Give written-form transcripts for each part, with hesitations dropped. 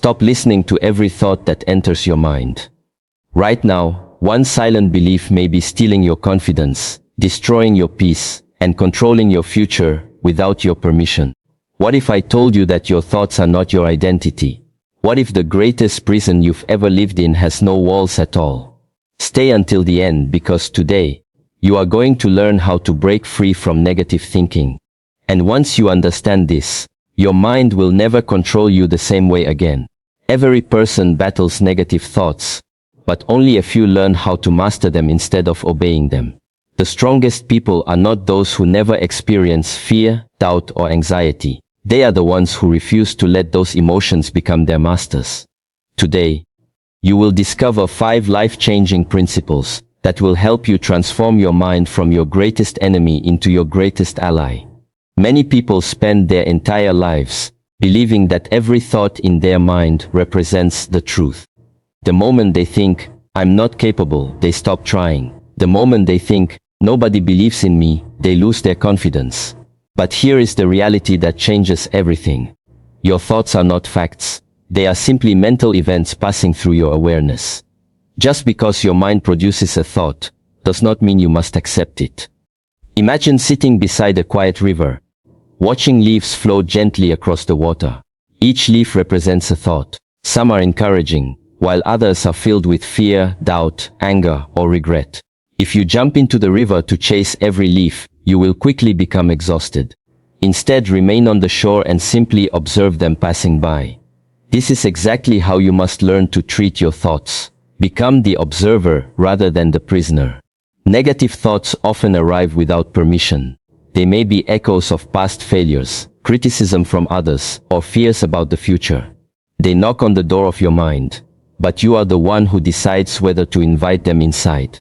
Stop listening to every thought that enters your mind. Right now, one silent belief may be stealing your confidence, destroying your peace, and controlling your future without your permission. What if I told you that your thoughts are not your identity? What if the greatest prison you've ever lived in has no walls at all? Stay until the end, because today, you are going to learn how to break free from negative thinking. And once you understand this, your mind will never control you the same way again. Every person battles negative thoughts, but only a few learn how to master them instead of obeying them. The strongest people are not those who never experience fear, doubt, or anxiety. They are the ones who refuse to let those emotions become their masters. Today, you will discover 5 life-changing principles that will help you transform your mind from your greatest enemy into your greatest ally. Many people spend their entire lives believing that every thought in their mind represents the truth. The moment they think, "I'm not capable," they stop trying. The moment they think, "Nobody believes in me," they lose their confidence. But here is the reality that changes everything. Your thoughts are not facts. They are simply mental events passing through your awareness. Just because your mind produces a thought, does not mean you must accept it. Imagine sitting beside a quiet river, watching leaves flow gently across the water. Each leaf represents a thought. Some are encouraging, while others are filled with fear, doubt, anger, or regret. If you jump into the river to chase every leaf, you will quickly become exhausted. Instead, remain on the shore and simply observe them passing by. This is exactly how you must learn to treat your thoughts. Become the observer rather than the prisoner. Negative thoughts often arrive without permission. They may be echoes of past failures, criticism from others, or fears about the future. They knock on the door of your mind, but you are the one who decides whether to invite them inside.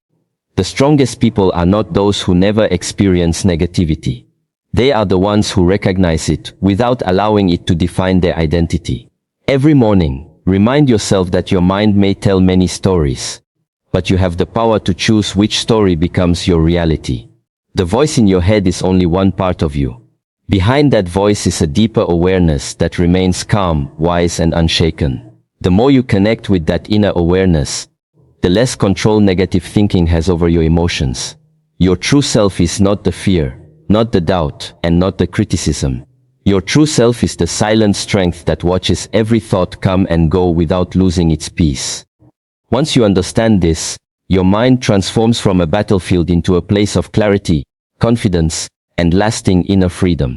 The strongest people are not those who never experience negativity. They are the ones who recognize it without allowing it to define their identity. Every morning, remind yourself that your mind may tell many stories, but you have the power to choose which story becomes your reality. The voice in your head is only one part of you. Behind that voice is a deeper awareness that remains calm, wise, and unshaken. The more you connect with that inner awareness, the less control negative thinking has over your emotions. Your true self is not the fear, not the doubt, and not the criticism. Your true self is the silent strength that watches every thought come and go without losing its peace. Once you understand this, your mind transforms from a battlefield into a place of clarity, confidence, and lasting inner freedom.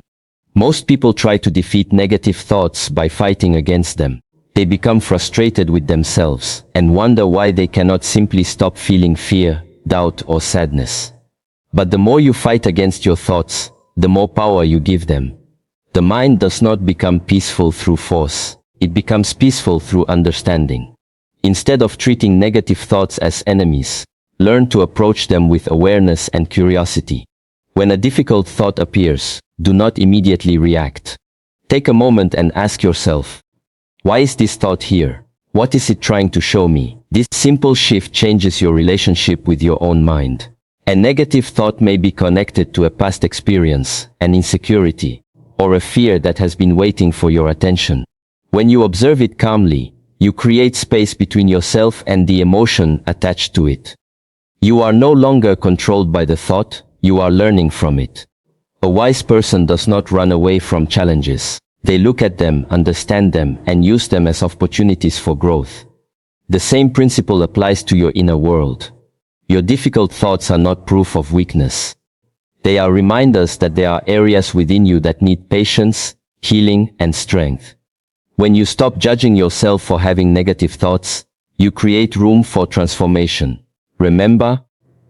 Most people try to defeat negative thoughts by fighting against them. They become frustrated with themselves and wonder why they cannot simply stop feeling fear, doubt, or sadness. But the more you fight against your thoughts, the more power you give them. The mind does not become peaceful through force. It becomes peaceful through understanding. Instead of treating negative thoughts as enemies, learn to approach them with awareness and curiosity. When a difficult thought appears, do not immediately react. Take a moment and ask yourself, why is this thought here? What is it trying to show me? This simple shift changes your relationship with your own mind. A negative thought may be connected to a past experience, an insecurity, or a fear that has been waiting for your attention. When you observe it calmly, you create space between yourself and the emotion attached to it. You are no longer controlled by the thought, you are learning from it. A wise person does not run away from challenges. They look at them, understand them, and use them as opportunities for growth. The same principle applies to your inner world. Your difficult thoughts are not proof of weakness. They are reminders that there are areas within you that need patience, healing, and strength. When you stop judging yourself for having negative thoughts, you create room for transformation. Remember,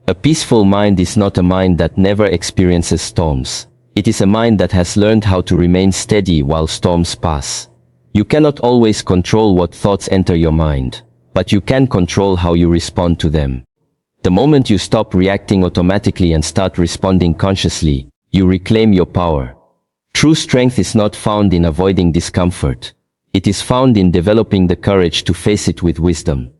a peaceful mind is not a mind that never experiences storms. It is a mind that has learned how to remain steady while storms pass. You cannot always control what thoughts enter your mind, but you can control how you respond to them. The moment you stop reacting automatically and start responding consciously, you reclaim your power. True strength is not found in avoiding discomfort. It is found in developing the courage to face it with wisdom.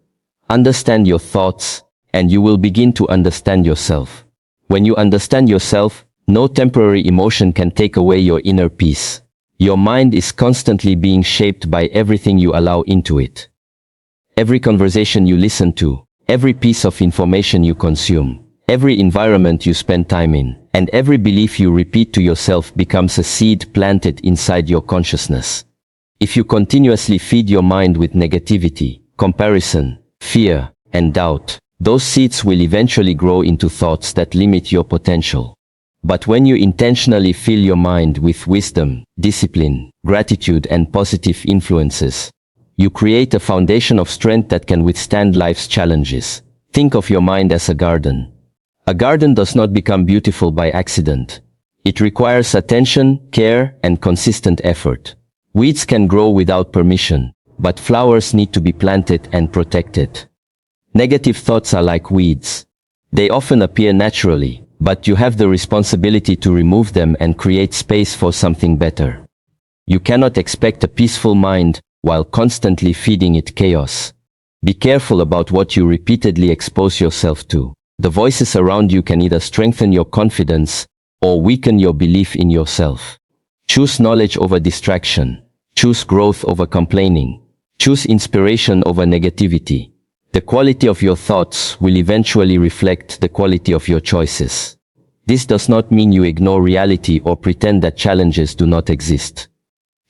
Understand your thoughts, and you will begin to understand yourself. When you understand yourself, no temporary emotion can take away your inner peace. Your mind is constantly being shaped by everything you allow into it. Every conversation you listen to, every piece of information you consume, every environment you spend time in, and every belief you repeat to yourself becomes a seed planted inside your consciousness. If you continuously feed your mind with negativity, comparison, fear, and doubt, those seeds will eventually grow into thoughts that limit your potential. But when you intentionally fill your mind with wisdom, discipline, gratitude, and positive influences, you create a foundation of strength that can withstand life's challenges. Think of your mind as a garden. A garden does not become beautiful by accident. It requires attention, care, and consistent effort. Weeds can grow without permission, but flowers need to be planted and protected. Negative thoughts are like weeds. They often appear naturally, but you have the responsibility to remove them and create space for something better. You cannot expect a peaceful mind while constantly feeding it chaos. Be careful about what you repeatedly expose yourself to. The voices around you can either strengthen your confidence or weaken your belief in yourself. Choose knowledge over distraction. Choose growth over complaining. Choose inspiration over negativity. The quality of your thoughts will eventually reflect the quality of your choices. This does not mean you ignore reality or pretend that challenges do not exist.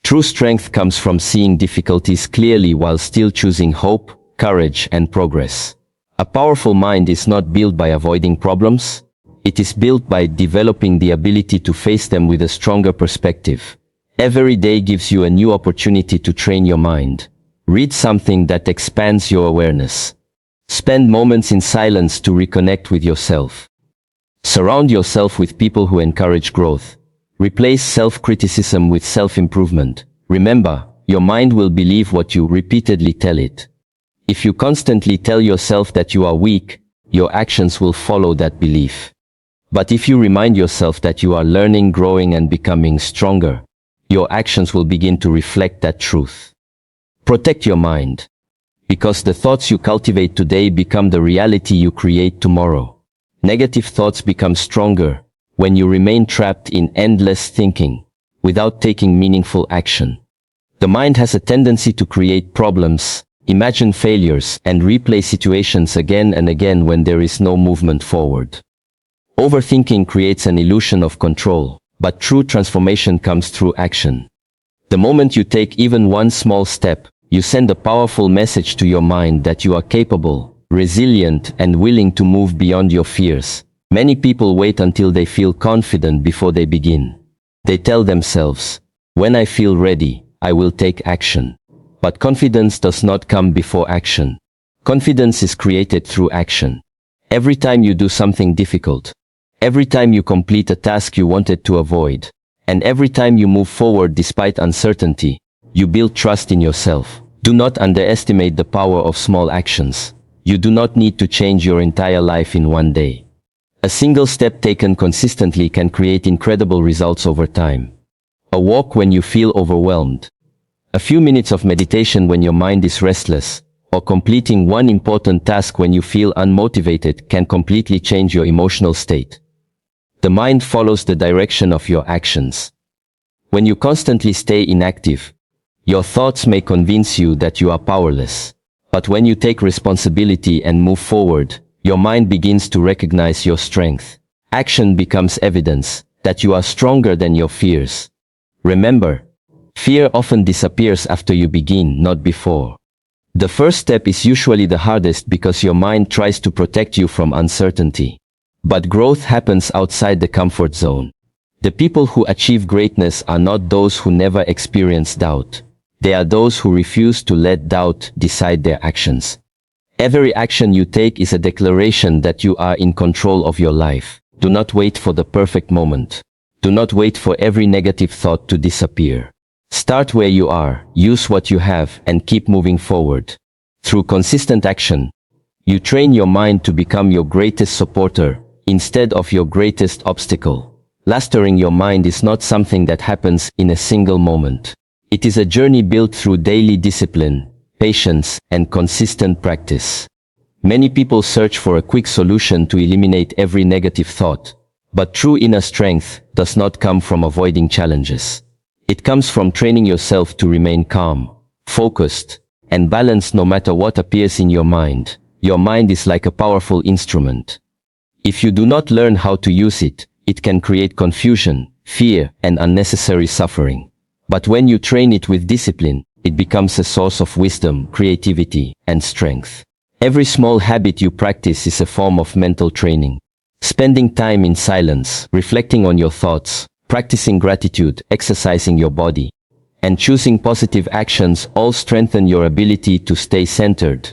True strength comes from seeing difficulties clearly while still choosing hope, courage, and progress. A powerful mind is not built by avoiding problems. It is built by developing the ability to face them with a stronger perspective. Every day gives you a new opportunity to train your mind. Read something that expands your awareness. Spend moments in silence to reconnect with yourself. Surround yourself with people who encourage growth. Replace self-criticism with self-improvement. Remember, your mind will believe what you repeatedly tell it. If you constantly tell yourself that you are weak, your actions will follow that belief. But if you remind yourself that you are learning, growing, and becoming stronger, your actions will begin to reflect that truth. Protect your mind, because the thoughts you cultivate today become the reality you create tomorrow. Negative thoughts become stronger when you remain trapped in endless thinking without taking meaningful action. The mind has a tendency to create problems, imagine failures, and replay situations again and again when there is no movement forward. Overthinking creates an illusion of control, but true transformation comes through action. The moment you take even one small step, you send a powerful message to your mind that you are capable, resilient, and willing to move beyond your fears. Many people wait until they feel confident before they begin. They tell themselves, "When I feel ready, I will take action." But confidence does not come before action. Confidence is created through action. Every time you do something difficult, every time you complete a task you wanted to avoid, and every time you move forward despite uncertainty, you build trust in yourself. Do not underestimate the power of small actions. You do not need to change your entire life in one day. A single step taken consistently can create incredible results over time. A walk when you feel overwhelmed, a few minutes of meditation when your mind is restless, or completing one important task when you feel unmotivated can completely change your emotional state. The mind follows the direction of your actions. When you constantly stay inactive, your thoughts may convince you that you are powerless. But when you take responsibility and move forward, your mind begins to recognize your strength. Action becomes evidence that you are stronger than your fears. Remember, fear often disappears after you begin, not before. The first step is usually the hardest because your mind tries to protect you from uncertainty. But growth happens outside the comfort zone. The people who achieve greatness are not those who never experience doubt. They are those who refuse to let doubt decide their actions. Every action you take is a declaration that you are in control of your life. Do not wait for the perfect moment. Do not wait for every negative thought to disappear. Start where you are, use what you have, and keep moving forward. Through consistent action, you train your mind to become your greatest supporter instead of your greatest obstacle. Mastering your mind is not something that happens in a single moment. It is a journey built through daily discipline, patience, and consistent practice. Many people search for a quick solution to eliminate every negative thought, but true inner strength does not come from avoiding challenges. It comes from training yourself to remain calm, focused, and balanced no matter what appears in your mind. Your mind is like a powerful instrument. If you do not learn how to use it, it can create confusion, fear, and unnecessary suffering. But when you train it with discipline, it becomes a source of wisdom, creativity, and strength. Every small habit you practice is a form of mental training. Spending time in silence, reflecting on your thoughts, practicing gratitude, exercising your body, and choosing positive actions all strengthen your ability to stay centered.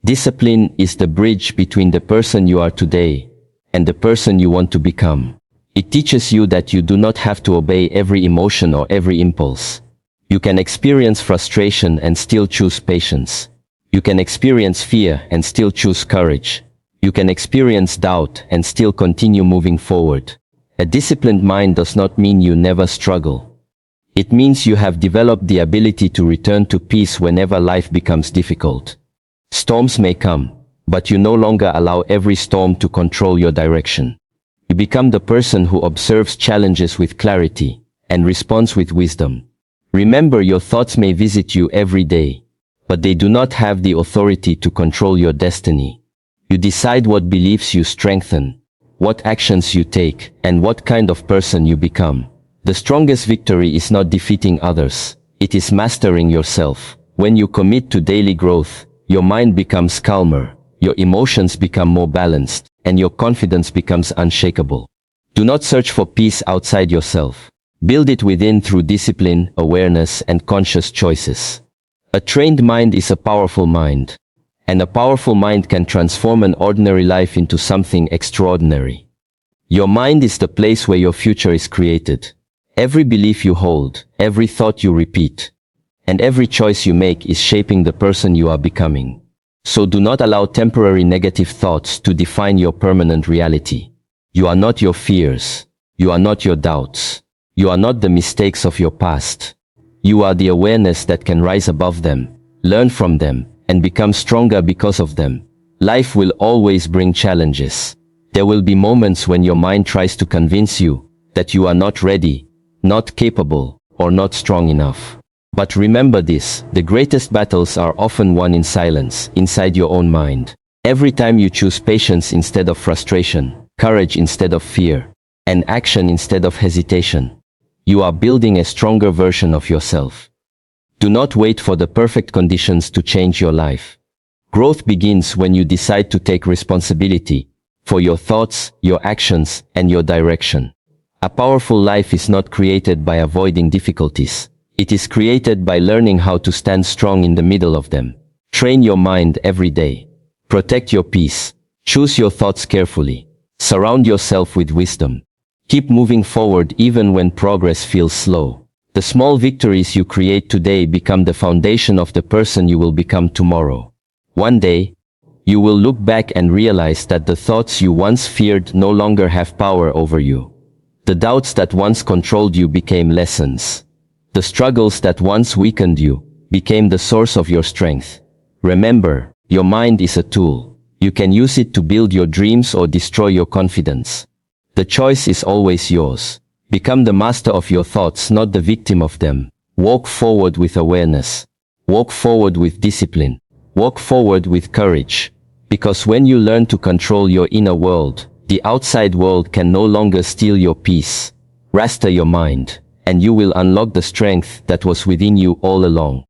Discipline is the bridge between the person you are today and the person you want to become. It teaches you that you do not have to obey every emotion or every impulse. You can experience frustration and still choose patience. You can experience fear and still choose courage. You can experience doubt and still continue moving forward. A disciplined mind does not mean you never struggle. It means you have developed the ability to return to peace whenever life becomes difficult. Storms may come, but you no longer allow every storm to control your direction. You become the person who observes challenges with clarity and responds with wisdom. Remember, your thoughts may visit you every day, but they do not have the authority to control your destiny. You decide what beliefs you strengthen, what actions you take, and what kind of person you become. The strongest victory is not defeating others. It is mastering yourself. When you commit to daily growth, your mind becomes calmer, your emotions become more balanced, and your confidence becomes unshakable. Do not search for peace outside yourself. Build it within through discipline, awareness, and conscious choices. A trained mind is a powerful mind, and a powerful mind can transform an ordinary life into something extraordinary. Your mind is the place where your future is created. Every belief you hold, every thought you repeat, and every choice you make is shaping the person you are becoming. So do not allow temporary negative thoughts to define your permanent reality. You are not your fears. You are not your doubts. You are not the mistakes of your past. You are the awareness that can rise above them, learn from them, and become stronger because of them. Life will always bring challenges. There will be moments when your mind tries to convince you that you are not ready, not capable, or not strong enough. But remember this, the greatest battles are often won in silence, inside your own mind. Every time you choose patience instead of frustration, courage instead of fear, and action instead of hesitation, you are building a stronger version of yourself. Do not wait for the perfect conditions to change your life. Growth begins when you decide to take responsibility for your thoughts, your actions, and your direction. A powerful life is not created by avoiding difficulties. It is created by learning how to stand strong in the middle of them. Train your mind every day. Protect your peace. Choose your thoughts carefully. Surround yourself with wisdom. Keep moving forward even when progress feels slow. The small victories you create today become the foundation of the person you will become tomorrow. One day, you will look back and realize that the thoughts you once feared no longer have power over you. The doubts that once controlled you became lessons. The struggles that once weakened you became the source of your strength. Remember, your mind is a tool. You can use it to build your dreams or destroy your confidence. The choice is always yours. Become the master of your thoughts, not the victim of them. Walk forward with awareness. Walk forward with discipline. Walk forward with courage. Because when you learn to control your inner world, the outside world can no longer steal your peace. Master your mind, and you will unlock the strength that was within you all along.